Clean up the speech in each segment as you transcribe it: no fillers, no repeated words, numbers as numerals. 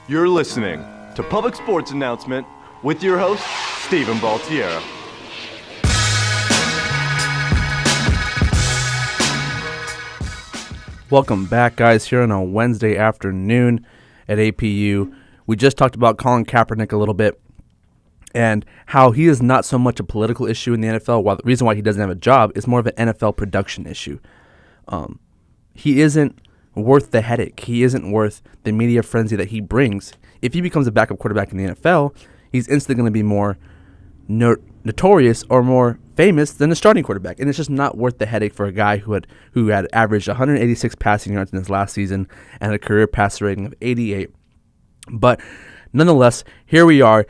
You're listening to Public Sports Announcement with your host, Stephen Baltiera. Welcome back, guys, here on a Wednesday afternoon at APU. We just talked about Colin Kaepernick a little bit and how he is not so much a political issue in the NFL. While the reason why he doesn't have a job is more of an NFL production issue. He isn't worth the headache. He isn't worth the media frenzy that he brings. If he becomes a backup quarterback in the NFL, he's instantly going to be more notorious or more famous than the starting quarterback, and it's just not worth the headache for a guy who had averaged 186 passing yards in his last season and a career passer rating of 88. But nonetheless, here we are.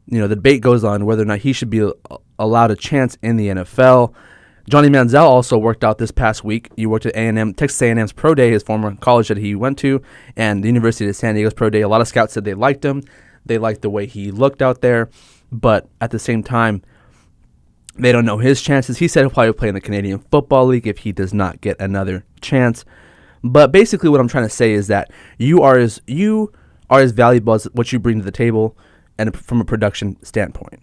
You know, the debate goes on whether or not he should be allowed a chance in the NFL. Johnny Manziel also worked out this past week. He worked at Texas A&M's Pro Day, his former college that he went to, and the University of San Diego's Pro Day. A lot of scouts said they liked him. They liked the way he looked out there. But at the same time, they don't know his chances. He said he'll probably play in the Canadian Football League if he does not get another chance. But basically what I'm trying to say is that you are as valuable as what you bring to the table and from a production standpoint.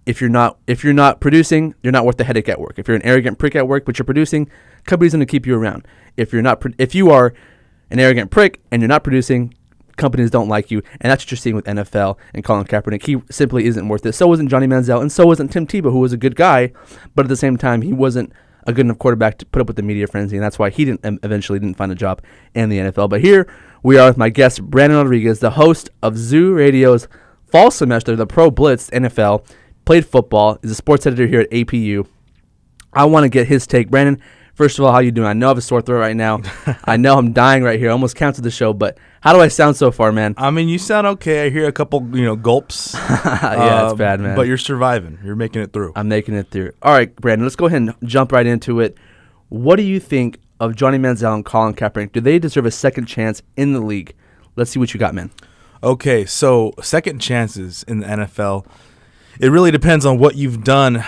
If you're not producing, you're not worth the headache at work. If you're an arrogant prick at work but you're producing, company's going to keep you around. If you are an arrogant prick and you're not producing, companies don't like you, and that's what you're seeing with NFL and Colin Kaepernick. He simply isn't worth it. So wasn't Johnny Manziel, and so wasn't Tim Tebow, who was a good guy, but at the same time, he wasn't a good enough quarterback to put up with the media frenzy, and that's why he eventually didn't find a job in the NFL. But here we are with my guest, Brandon Rodriguez, the host of Zoo Radio's Fall Semester, the Pro Blitz NFL, played football, is a sports editor here at APU. I want to get his take. Brandon, first of all, how you doing? I know I have a sore throat right now. I know I'm dying right here. I almost canceled the show, but how do I sound so far, man? I mean, you sound okay. I hear a couple, gulps. Yeah, it's bad, man. But you're surviving. You're making it through. I'm making it through. All right, Brandon, let's go ahead and jump right into it. What do you think of Johnny Manziel and Colin Kaepernick? Do they deserve a second chance in the league? Let's see what you got, man. Okay, so second chances in the NFL, it really depends on what you've done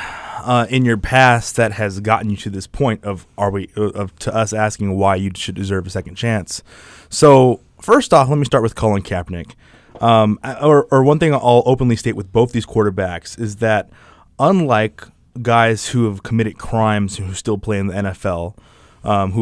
in your past that has gotten you to this point of to us asking why you should deserve a second chance. So first off, let me start with Colin Kaepernick. Or one thing I'll openly state with both these quarterbacks is that unlike guys who have committed crimes who still play in the NFL, who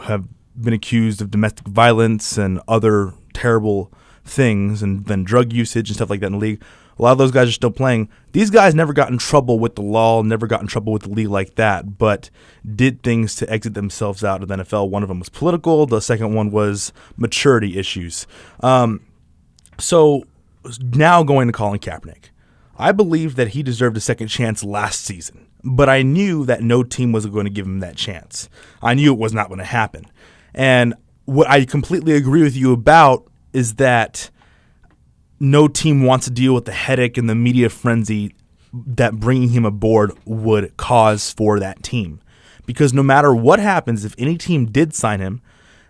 have been accused of domestic violence and other terrible things and then drug usage and stuff like that in the league, a lot of those guys are still playing. These guys never got in trouble with the law, never got in trouble with the league like that, but did things to exit themselves out of the NFL. One of them was political. The second one was maturity issues. So now going to Colin Kaepernick. I believe that he deserved a second chance last season, but I knew that no team was going to give him that chance. I knew it was not going to happen. And what I completely agree with you about is that no team wants to deal with the headache and the media frenzy that bringing him aboard would cause for that team. Because no matter what happens, if any team did sign him,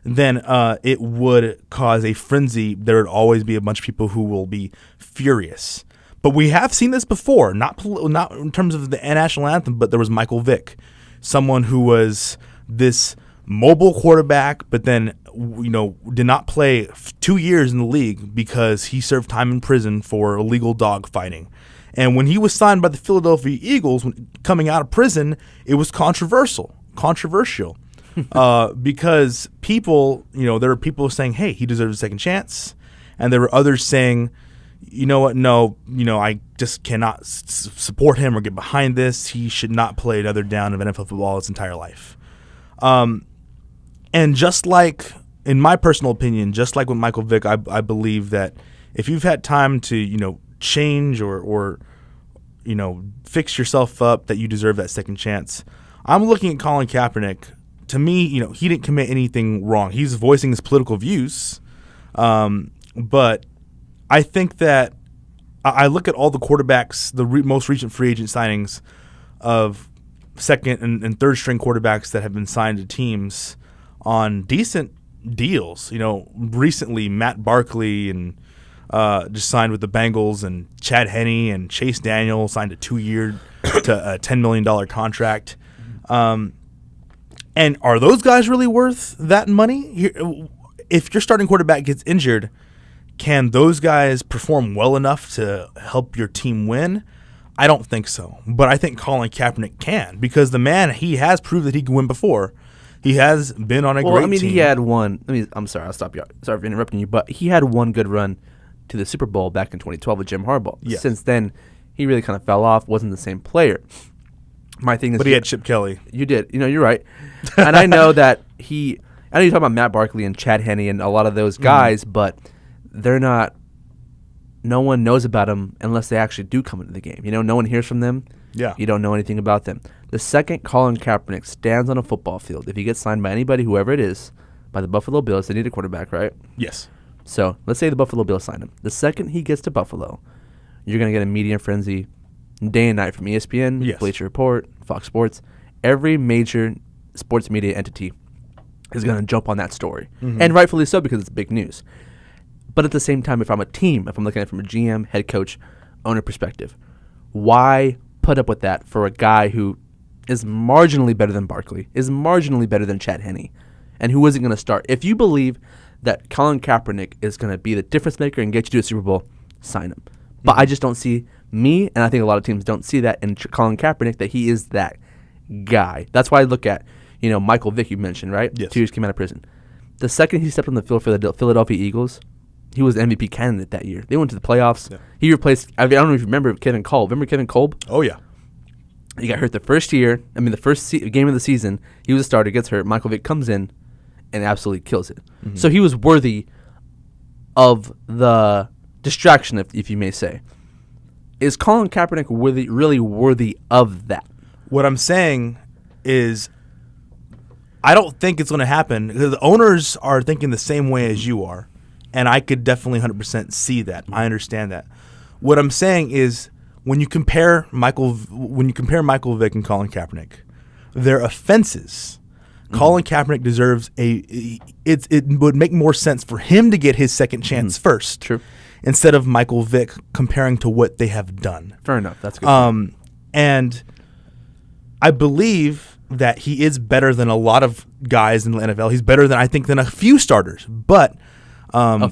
then it would cause a frenzy. There would always be a bunch of people who will be furious. But we have seen this before, not in terms of the national anthem, but there was Michael Vick, someone who was this mobile quarterback, but then did not play 2 years in the league because he served time in prison for illegal dog fighting. And when he was signed by the Philadelphia Eagles, coming out of prison, it was controversial, because people, there were people saying, hey, he deserves a second chance. And there were others saying, you know what, no, I just cannot support him or get behind this. He should not play another down of NFL football his entire life. And just like, in my personal opinion, just like with Michael Vick, I believe that if you've had time to, change or fix yourself up, that you deserve that second chance. I'm looking at Colin Kaepernick. To me, he didn't commit anything wrong. He's voicing his political views. But I think that I look at all the quarterbacks, the most recent free agent signings of second and third string quarterbacks that have been signed to teams on decent deals. Recently Matt Barkley and just signed with the Bengals, and Chad Henne and Chase Daniel signed a 2-year to a $10 million contract. And are those guys really worth that money? If your starting quarterback gets injured, can those guys perform well enough to help your team win? I don't think so. But I think Colin Kaepernick can, because the man, he has proved that he can win before. He has been on a great team. He had one. I'm sorry, I'll stop you. Sorry for interrupting you, but he had one good run to the Super Bowl back in 2012 with Jim Harbaugh. Yeah. Since then, he really kind of fell off, wasn't the same player. My thing is, But he had Chip Kelly. You did. You're right. And I know that I know you're talking about Matt Barkley and Chad Henne and a lot of those guys, but they're not. No one knows about them unless they actually do come into the game. No one hears from them. Yeah. You don't know anything about them. The second Colin Kaepernick stands on a football field, if he gets signed by anybody, whoever it is, by the Buffalo Bills, they need a quarterback, right? Yes. So let's say the Buffalo Bills sign him. The second he gets to Buffalo, you're going to get a media frenzy day and night from ESPN, Yes. Bleacher Report, Fox Sports. Every major sports media entity is going to jump on that story. And rightfully so, because it's big news. But at the same time, if I'm a team, if I'm looking at it from a GM, head coach, owner perspective, why put up with that for a guy who is marginally better than Barkley, is marginally better than Chad Henne, and who isn't going to start? If you believe that Colin Kaepernick is going to be the difference maker and get you to a Super Bowl, sign him. But I just don't see and I think a lot of teams don't see that in Colin Kaepernick, that he is that guy. That's why I look at, Michael Vick, you mentioned, right? Yes. 2 years came out of prison. The second he stepped on the field for the Philadelphia Eagles, he was the MVP candidate that year. They went to the playoffs. Yeah. He replaced, I don't know if you remember Kevin Kolb. Remember Kevin Kolb? Oh, yeah. He got hurt the first year. The first game of the season, he was a starter, gets hurt. Michael Vick comes in and absolutely kills it. So he was worthy of the distraction, if you may say. Is Colin Kaepernick really worthy of that? What I'm saying is, I don't think it's going to happen. The owners are thinking the same way as you are, and I could definitely 100% see that. I understand that. What I'm saying is, when you compare Michael Vick and Colin Kaepernick, their offenses, Colin Kaepernick deserves it would make more sense for him to get his second chance first. True. Instead of Michael Vick comparing to what they have done. Fair enough. That's good. And I believe that he is better than a lot of guys in the NFL. He's better than a few starters. But so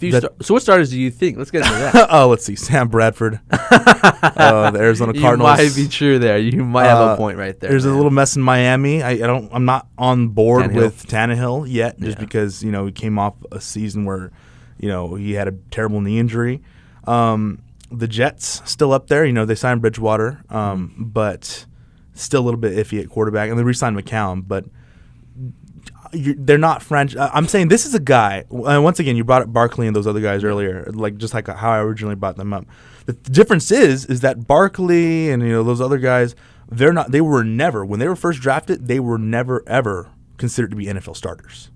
what starters do you think? Let's get into that. Let's see. Sam Bradford, the Arizona Cardinals. You might be true there. You might have a point right there. There's a little mess in Miami. I'm not on board with Tannehill yet, just because he came off a season where he had a terrible knee injury. The Jets still up there. They signed Bridgewater, but still a little bit iffy at quarterback. And they re-signed McCown, but they're not French. I'm saying this is a guy. And once again, you brought up Barkley and those other guys earlier, just like how I originally brought them up. The difference is that Barkley and those other guys, they were never, when they were first drafted, they were never ever considered to be NFL starters.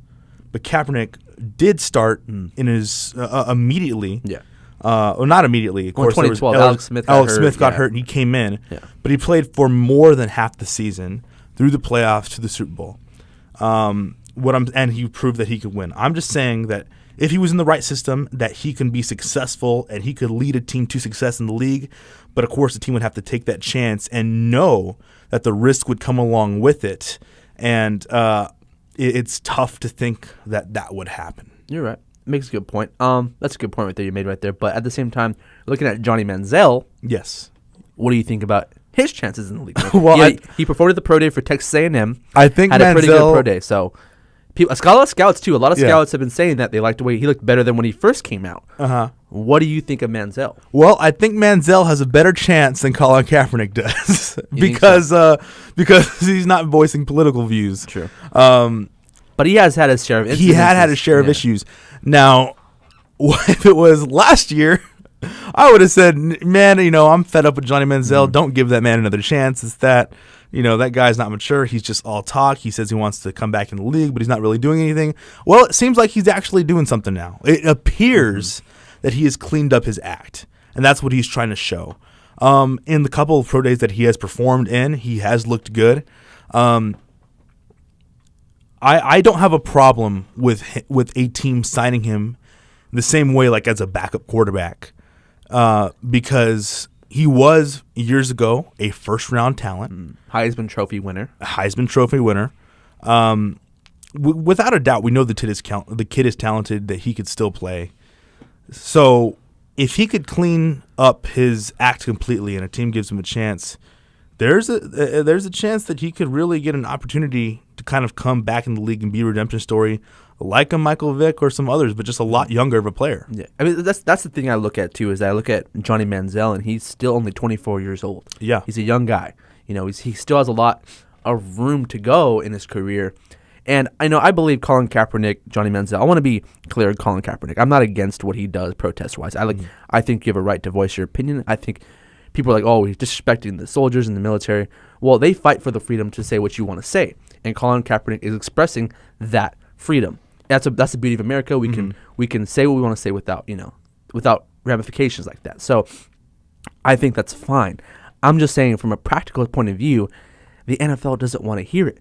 But Kaepernick did start in his immediately. Yeah. Well, not immediately. Of course, 2012, Alex Smith got hurt, and he came in. Yeah. But he played for more than half the season, through the playoffs to the Super Bowl. And he proved that he could win. I'm just saying that if he was in the right system, that he can be successful and he could lead a team to success in the league. But of course, the team would have to take that chance and know that the risk would come along with it. And it's tough to think that would happen. You're right. Makes a good point. That's a good point right there you made right there. But at the same time, looking at Johnny Manziel, yes, what do you think about his chances in the league? Well, he performed at the pro day for Texas A&M. I think had a pretty good pro day. So, a lot of scouts too. A lot of scouts have been saying that they liked the way he looked better than when he first came out. What do you think of Manziel? Well, I think Manziel has a better chance than Colin Kaepernick does because he's not voicing political views. True. But he has had his share of issues. He had his share of issues. Now, if it was last year, I would have said, man, I'm fed up with Johnny Manziel. Don't give that man another chance. It's that, that guy's not mature. He's just all talk. He says he wants to come back in the league, but he's not really doing anything. Well, it seems like he's actually doing something now. It appears that he has cleaned up his act, and that's what he's trying to show. In the couple of pro days that he has performed in, he has looked good. I don't have a problem with a team signing him the same way, like as a backup quarterback, because he was years ago a first-round talent, Heisman Trophy winner. Without a doubt, we know the kid is talented, that he could still play. So if he could clean up his act completely and a team gives him a chance, there's a chance that he could really get an opportunity to kind of come back in the league and be a redemption story like a Michael Vick or some others, but just a lot younger of a player. Yeah, I mean that's the thing I look at too. Is I look at Johnny Manziel, and he's still only 24 years old. Yeah. He's a young guy. You know, he still has a lot of room to go in his career. And I believe Colin Kaepernick, Johnny Manziel. I want to be clear with Colin Kaepernick. I'm not against what he does protest-wise. I think you have a right to voice your opinion. I think people are like, oh, he's disrespecting the soldiers and the military. Well, they fight for the freedom to say what you want to say. And Colin Kaepernick is expressing that freedom. That's the beauty of America. We can say what we want to say without ramifications like that. So I think that's fine. I'm just saying from a practical point of view, the NFL doesn't want to hear it.